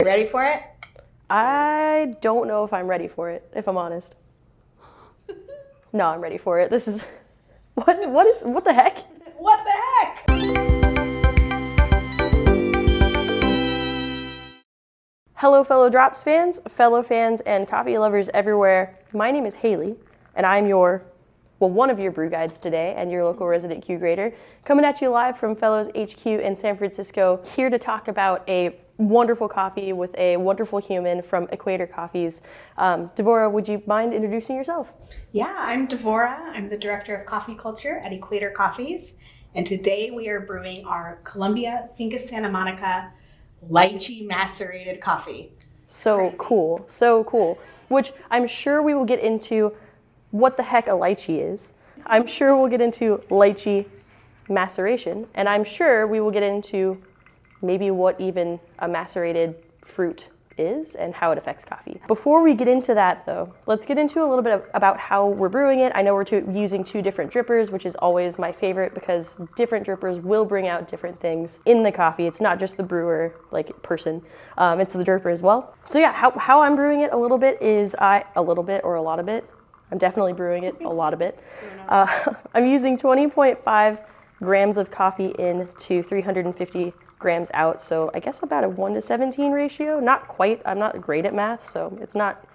ready for it? I don't know if I'm ready for it, if I'm honest. No, I'm ready for it. This is, what the heck? What the heck? Hello, fellow Drops fans, fellow fans, and coffee lovers everywhere. My name is Haley, and I'm one of your brew guides today, and your local resident Q grader, coming at you live from Fellows HQ in San Francisco, here to talk about a wonderful coffee with a wonderful human from Equator Coffees. Devorah, would you mind introducing yourself? Yeah, I'm Devorah. I'm the Director of Coffee Culture at Equator Coffees, and today we are brewing our Colombia Finca Santa Monica Lychee Macerated coffee. So cool, so cool. Which I'm sure we will get into what the heck a lychee is. I'm sure we'll get into lychee maceration, and I'm sure we will get into maybe what even a macerated fruit is and how it affects coffee. Before we get into that though, let's get into a little bit about how we're brewing it. I know we're using two different drippers, which is always my favorite because different drippers will bring out different things in the coffee. It's not just the brewer person, it's the dripper as well. So yeah, how I'm brewing it a little bit is a lot of it. I'm definitely brewing it a lot of it. I'm using 20.5 grams of coffee in to 350 grams out, so I guess about a 1:17 ratio. Not quite, I'm not great at math, so it's not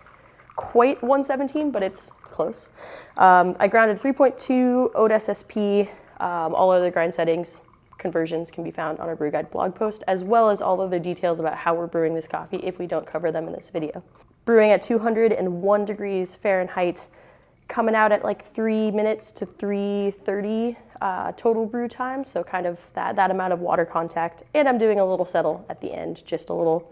quite 1:17, but it's close. I grounded 3.2 oat SSP. All other grind settings, conversions can be found on our Brew Guide blog post, as well as all other details about how we're brewing this coffee if we don't cover them in this video. Brewing at 201 degrees Fahrenheit, coming out at like 3 minutes to 3:30 total brew time, so kind of that amount of water contact. And I'm doing a little settle at the end, just a little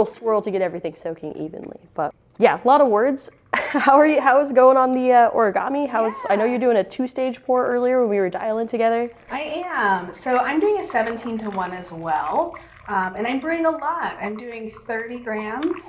swirl to get everything soaking evenly. But yeah, a lot of words. How is it going on the origami? I know you're doing a 2-stage pour earlier when we were dialing together. I am. So I'm doing a 17-to-1 as well, and I'm brewing a lot. I'm doing 30 grams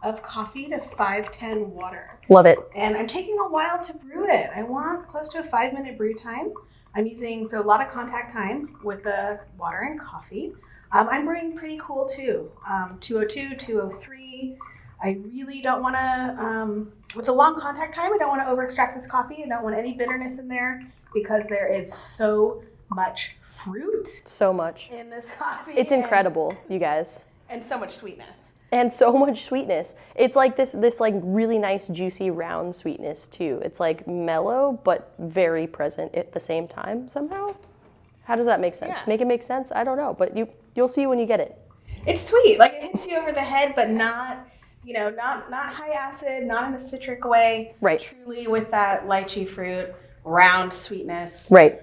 of coffee to 510 water. Love it. And I'm taking a while to brew it. I want close to a 5-minute brew time. I'm using a lot of contact time with the water and coffee. I'm brewing pretty cool too. 202, 203. I really don't want to, with a long contact time, I don't want to over extract this coffee. I don't want any bitterness in there because there is so much fruit. So much. In this coffee. It's incredible, you guys. And so much sweetness. And so much sweetness. It's like this like really nice juicy round sweetness too. It's like mellow but very present at the same time somehow. How does that make sense? Yeah. Make it make sense? I don't know, but you'll see when you get it. It's sweet. Like it hits you over the head, but not high acid, not in a citric way. Right. Truly with that lychee fruit, round sweetness. Right.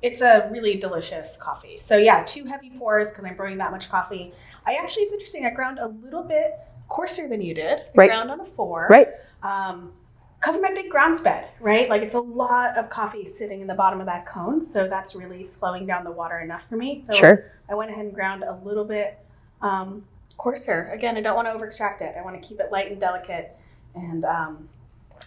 It's a really delicious coffee. So yeah, 2 heavy pours because I'm brewing that much coffee. It's interesting. I ground a little bit coarser than you did. I ground on a 4. Right. Because of my big grounds bed, right? Like it's a lot of coffee sitting in the bottom of that cone. So that's really slowing down the water enough for me. So sure. I went ahead and ground a little bit coarser. Again, I don't want to over extract it. I want to keep it light and delicate and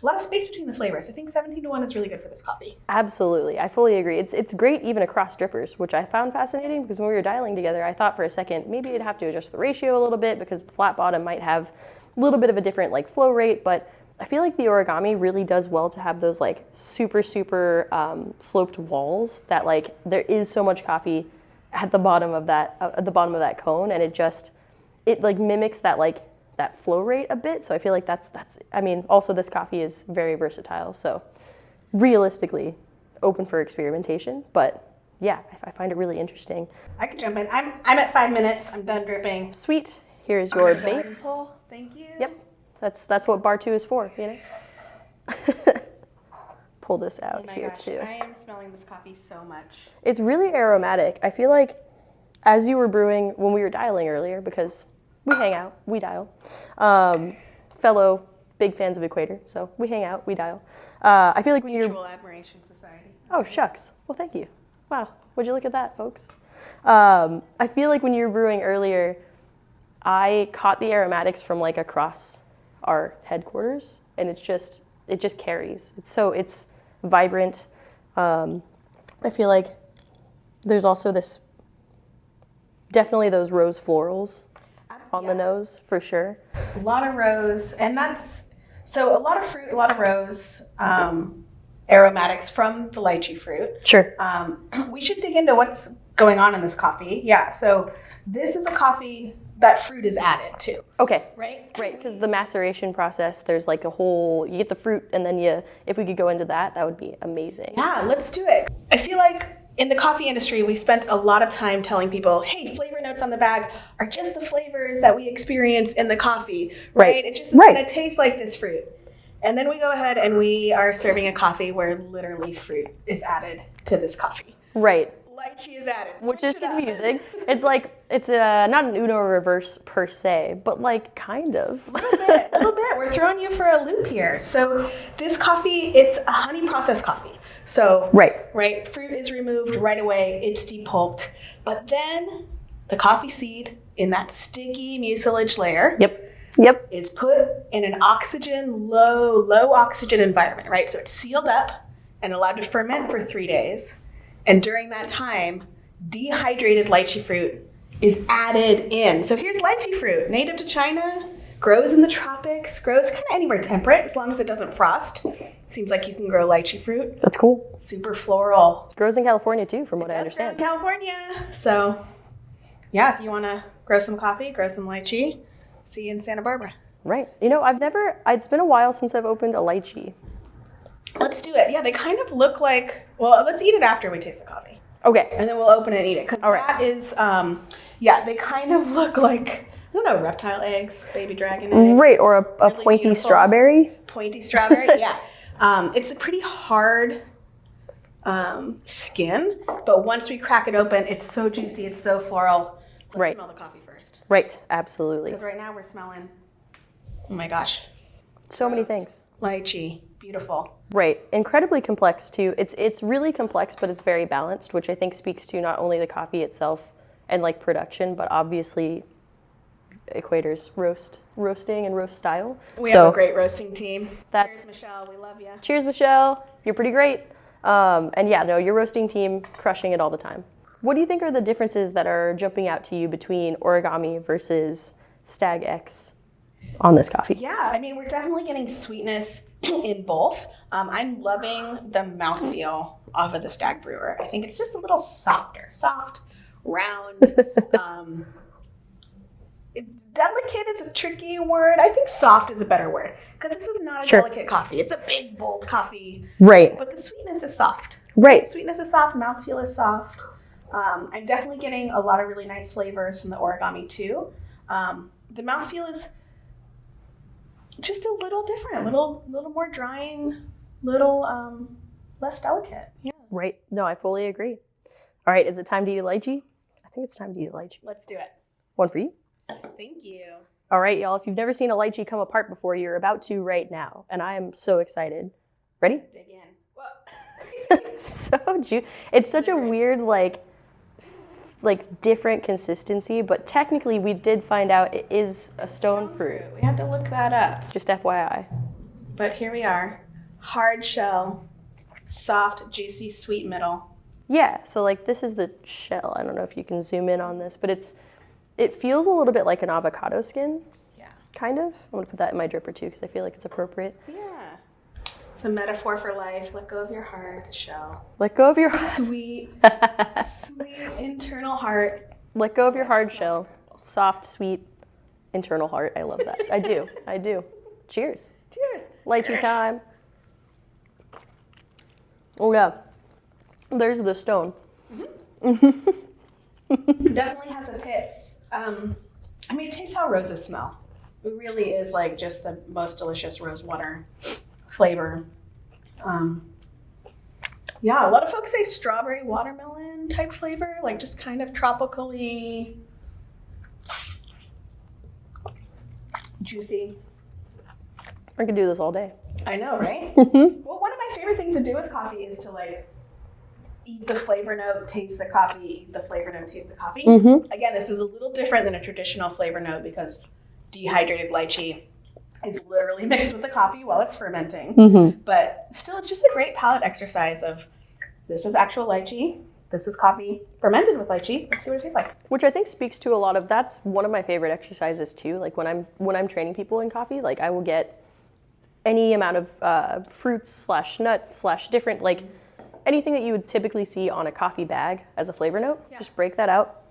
a lot of space between the flavors. I think 17-to-1 is really good for this coffee. Absolutely. I fully agree. It's great even across drippers, which I found fascinating because when we were dialing together, I thought for a second maybe you'd have to adjust the ratio a little bit because the flat bottom might have a little bit of a different flow rate, but I feel like the origami really does well to have those super sloped walls that there is so much coffee at the bottom of that cone, and it mimics that flow rate a bit. So I feel like that's also this coffee is very versatile. So realistically open for experimentation, but yeah, I find it really interesting. I could jump in. I'm at 5 minutes. I'm done dripping. Sweet. Here is your base. Thank you. Yep. That's what bar 2 is for, you know? Pull this out too. I am smelling this coffee so much. It's really aromatic. I feel like as you were brewing when we were dialing earlier, because we hang out, we dial. Fellow big fans of Equator, so we hang out, we dial. I feel like when you're... Mutual Admiration Society. Oh, shucks. Well, thank you. Wow. Would you look at that, folks? I feel like when you were brewing earlier, I caught the aromatics from across our headquarters, and it just carries. It's vibrant. I feel like there's also this, definitely those rose florals on the nose, for sure. A lot of rose, and so a lot of fruit, a lot of rose, aromatics from the lychee fruit. Sure. We should dig into what's going on in this coffee. Yeah, so this is a coffee that fruit is added to. Okay. Right? Right, because the maceration process, there's like a whole, you get the fruit and then if we could go into that would be amazing. Yeah, let's do it. I feel like in the coffee industry, we spent a lot of time telling people, hey, flavor notes on the bag are just the flavors that we experience in the coffee, right? It just is going to taste like this fruit. And then we go ahead and we are serving a coffee where literally fruit is added to this coffee. Right. Lychee is added. Which is confusing. It's like, it's not an Uno reverse per se, but like kind of. A little bit. We're throwing you for a loop here. So this coffee, it's a honey processed coffee. So, right, fruit is removed right away, it's depulped, but then the coffee seed in that sticky mucilage layer is put in an low oxygen environment, right? So it's sealed up and allowed to ferment for 3 days. And during that time, dehydrated lychee fruit is added in. So here's lychee fruit, native to China, grows in the tropics, grows kind of anywhere temperate as long as it doesn't frost. Seems like you can grow lychee fruit. That's cool. Super floral. Grows in California too, from what I understand. Grows in California. So, yeah, if you want to grow some coffee, grow some lychee, see you in Santa Barbara. Right. You know, it's been a while since I've opened a lychee. Let's do it. Yeah, they kind of look like, well, let's eat it after we taste the coffee. Okay. And then we'll open it and eat it. Because that is, they kind of look like, I don't know, reptile eggs, baby dragon eggs. Right, or a really pointy beautiful strawberry. Pointy strawberry, yeah. It's a pretty hard skin, but once we crack it open, it's so juicy, it's so floral. Let's smell the coffee first. Right, absolutely. Because right now we're smelling, oh my gosh. So many things. Lychee, beautiful. Right, incredibly complex too. It's really complex, but it's very balanced, which I think speaks to not only the coffee itself and like production, but obviously Equator's roasting and roast style. We have a great roasting team. Cheers, Michelle. We love you. Cheers, Michelle. You're pretty great. And yeah, no, your roasting team crushing it all the time. What do you think are the differences that are jumping out to you between origami versus Stag X on this coffee? Yeah, I mean, we're definitely getting sweetness in both. I'm loving the mouthfeel of the Stag Brewer. I think it's just a little softer, soft, round. Delicate is a tricky word. I think soft is a better word because this is not a delicate coffee. It's a big, bold coffee. Right. But the sweetness is soft. Right. The sweetness is soft. Mouthfeel is soft. I'm definitely getting a lot of really nice flavors from the origami too. The mouthfeel is just a little different, a little more drying, little less delicate. Yeah. Right. No, I fully agree. All right. Is it time to eat a lychee? I think it's time to eat a lychee. Let's do it. One for you. Thank you. All right, y'all. If you've never seen a lychee come apart before, you're about to right now. And I am so excited. Ready? Dig in. It's such a weird, like different consistency, but technically we did find out it is a stone fruit. We had to look that up. Just FYI. But here we are. Hard shell, soft, juicy, sweet middle. Yeah, so like this is the shell. I don't know if you can zoom in on this, but it feels a little bit like an avocado skin. Yeah. Kind of. I'm going to put that in my dripper too because I feel like it's appropriate. Yeah. It's a metaphor for life. Let go of your hard shell. Let go of your sweet internal heart. Let go of your hard shell. Soft, sweet internal heart. I love that. I do. Cheers. Cheers. Lychee time. Oh yeah. There's the stone. Mm-hmm. Definitely has a hit. I mean, taste how roses smell. It really is like just the most delicious rose water flavor. Yeah, a lot of folks say strawberry watermelon type flavor, like just kind of tropically juicy. I could do this all day. I know, right? Well, one of my favorite things to do with coffee is to like eat the flavor note, taste the coffee, eat the flavor note, taste the coffee. Mm-hmm. Again, this is a little different than a traditional flavor note because dehydrated lychee is literally mixed with the coffee while it's fermenting. Mm-hmm. But still, it's just a great palate exercise of this is actual lychee, this is coffee fermented with lychee. Let's see what it tastes like. Which I think speaks to a lot of, that's one of my favorite exercises too. Like when I'm training people in coffee, like I will get any amount of fruits / nuts / different, like anything that you would typically see on a coffee bag as a flavor note. Yeah. Just break that out,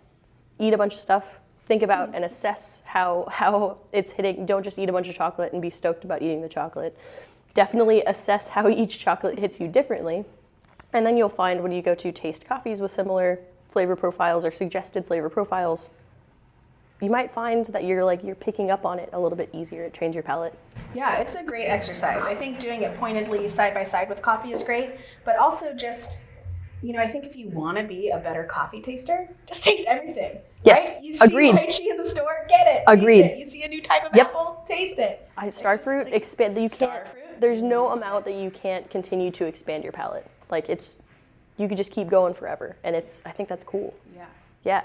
eat a bunch of stuff, think about and assess how it's hitting. Don't just eat a bunch of chocolate and be stoked about eating the chocolate. Definitely assess how each chocolate hits you differently. And then you'll find when you go to taste coffees with similar flavor profiles or suggested flavor profiles, you might find that you're picking up on it a little bit easier. It trains your palate. Yeah, it's a great exercise. I think doing it pointedly side by side with coffee is great, but also just, I think if you want to be a better coffee taster, just taste everything. Yes, right? You agreed. See lychee in the store, get it. Agreed. Taste it. You see a new type of apple, taste it. Star fruit, like, expand. You can't. There's no amount that you can't continue to expand your palate. Like you could just keep going forever, and I think that's cool. Yeah. Yeah.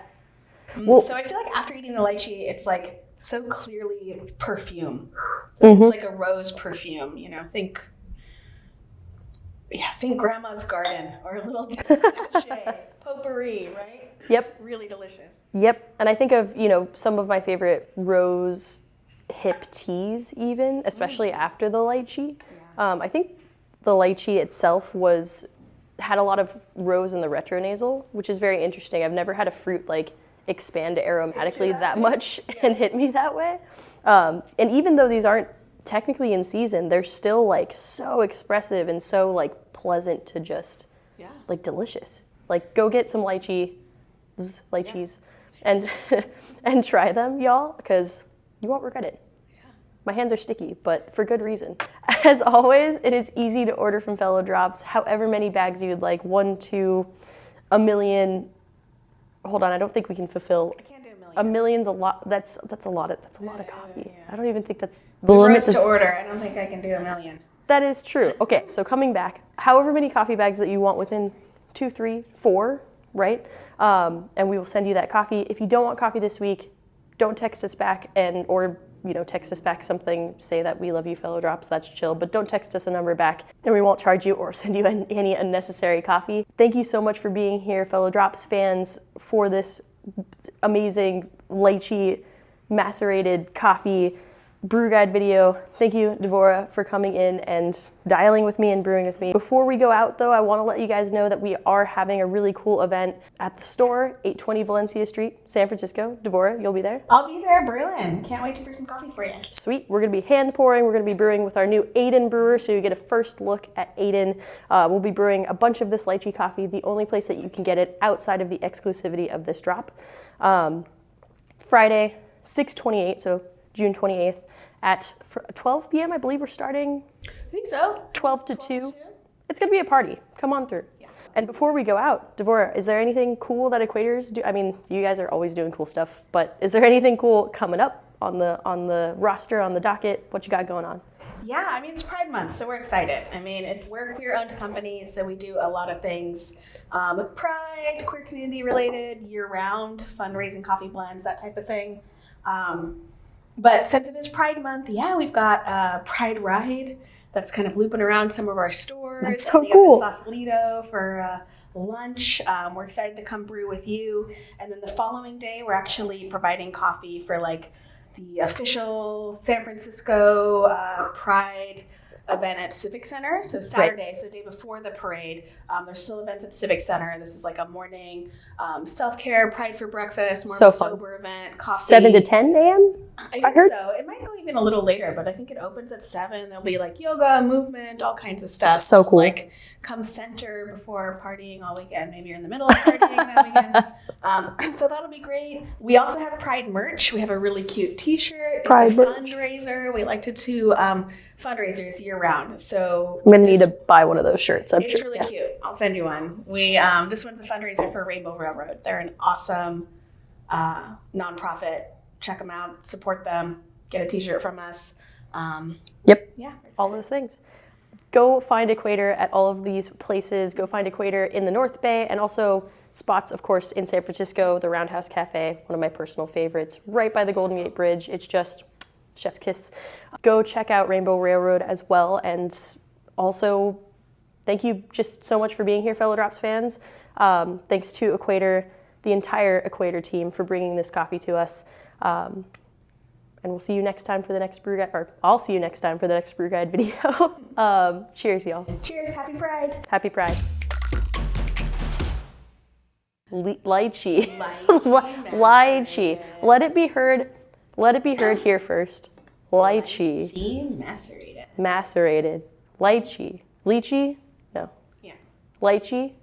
Well, so I feel like after eating the lychee, it's like so clearly perfume. It's like a rose perfume. Think grandma's garden or a little sachet, potpourri, right? Yep. Really delicious. Yep. And I think of some of my favorite rose hip teas, even especially after the lychee. Yeah. I think the lychee itself had a lot of rose in the retronasal, which is very interesting. I've never had a fruit expand aromatically that much and hit me that way. And even though these aren't technically in season, they're still so expressive and so pleasant to just delicious. Go get some lychees and and try them, y'all, because you won't regret it. My hands are sticky, but for good reason. As always, it is easy to order from Fellow Drops, however many bags you'd like, 1 to a million. Hold on, I don't think we can fulfill. I can't do a million. A million's a lot. That's a lot of coffee. Yeah. I don't even think that's the limit. To order. I don't think I can do a million. That is true. Okay, so coming back, however many coffee bags that you want within 2, 3, 4, right? And we will send you that coffee. If you don't want coffee this week, don't text us back or text us back something, say that we love you, Fellow Drops, that's chill, but don't text us a number back and we won't charge you or send you any unnecessary coffee. Thank you so much for being here, Fellow Drops fans, for this amazing lychee macerated coffee brew guide video. Thank you, Devorah, for coming in and dialing with me and brewing with me. Before we go out, though, I want to let you guys know that we are having a really cool event at the store, 820 Valencia Street, San Francisco. Devorah, you'll be there? I'll be there brewing. Can't wait to brew some coffee for you. Sweet. We're going to be hand pouring. We're going to be brewing with our new Aiden brewer, so you get a first look at Aiden. We'll be brewing a bunch of this lychee coffee, the only place that you can get it outside of the exclusivity of this drop. Friday, 6/28, so June 28th. At 12 p.m., I believe we're starting. I think so. 12 to 2. It's going to be a party. Come on through. Yeah. And before we go out, Devorah, is there anything cool that Equators do? I mean, you guys are always doing cool stuff, but is there anything cool coming up on the roster, on the docket? What you got going on? Yeah, I mean, it's Pride Month, so we're excited. I mean, we're a queer-owned company, so we do a lot of things with Pride, queer community related, year-round, fundraising, coffee blends, that type of thing. But since it is Pride Month, we've got a Pride Ride that's kind of looping around some of our stores. That's so cool. Up in Sausalito for lunch. We're excited to come brew with you. And then the following day, we're actually providing coffee for the official San Francisco Pride event at Civic Center. So Saturday, so the day before the parade, there's still events at Civic Center. This is a morning self-care, Pride for breakfast, more of a sober event, coffee. 7 to 10 a.m.? I think so. It might go even a little later, but I think it opens at 7. There'll be yoga, movement, all kinds of stuff. So just cool. Come center before partying all weekend. Maybe you're in the middle of partying that weekend. So that'll be great. We also have Pride merch. We have a really cute t-shirt. Pride it's a merch. Fundraiser. We like to do fundraisers year round. So I'm going to need to buy one of those shirts. It's really cute. I'll send you one. We this one's a fundraiser for Rainbow Railroad. They're an awesome nonprofit. Check them out. Support them. Get a t-shirt from us. Yep. Yeah. All those things. Go find Equator at all of these places. Go find Equator in the North Bay and also spots, of course, in San Francisco, the Roundhouse Cafe, one of my personal favorites, right by the Golden Gate Bridge. It's just chef's kiss. Go check out Rainbow Railroad as well. And also, thank you just so much for being here, Fellow Drops fans. Thanks to Equator, the entire Equator team for bringing this coffee to us. And we'll see you next time for the next brew guide, or I'll see you next time for the next brew guide video. Cheers, y'all. Cheers, happy Pride. Happy Pride. Lychee. Lychee. Let it be heard. Let it be heard here first. Lychee. Lychee macerated. Macerated. Lychee. Lychee? No. Yeah. Lychee?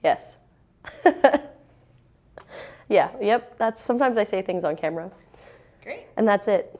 Yes. Yeah, yep. That's sometimes I say things on camera. Great. And that's it.